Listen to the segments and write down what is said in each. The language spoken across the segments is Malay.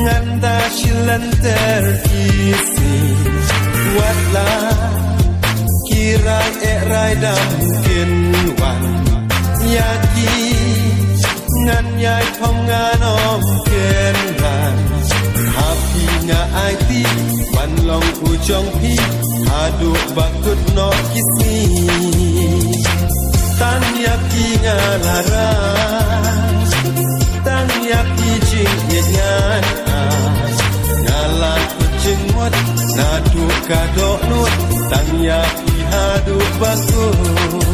nganda shilan terisi watla kirai erai dam kin wan yaki ngan yai phong nganom ken ran happy nga aiti wan long u chong pi hadu bakut no kisni tan yaki nga lara tan yaki jing yenyan ngala kucing wat nadu kadok nut tan yaki hadu bakut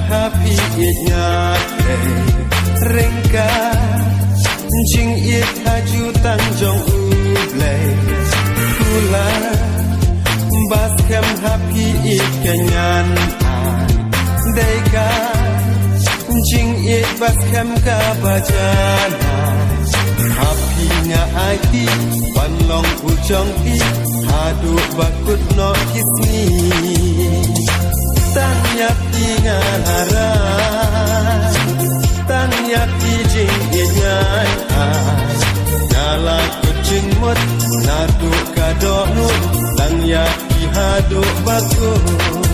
happy itnya rengka jing it haju tanjong ublay kula baskem happy it kanyan deka jing it baskem ka bajana happy nga aiti panlong ujong pi hadu bakut no kisni tan yapi ngalara tan yapi jing inyai ngala kucing mut nadu kadonut tan yapi hadu bagus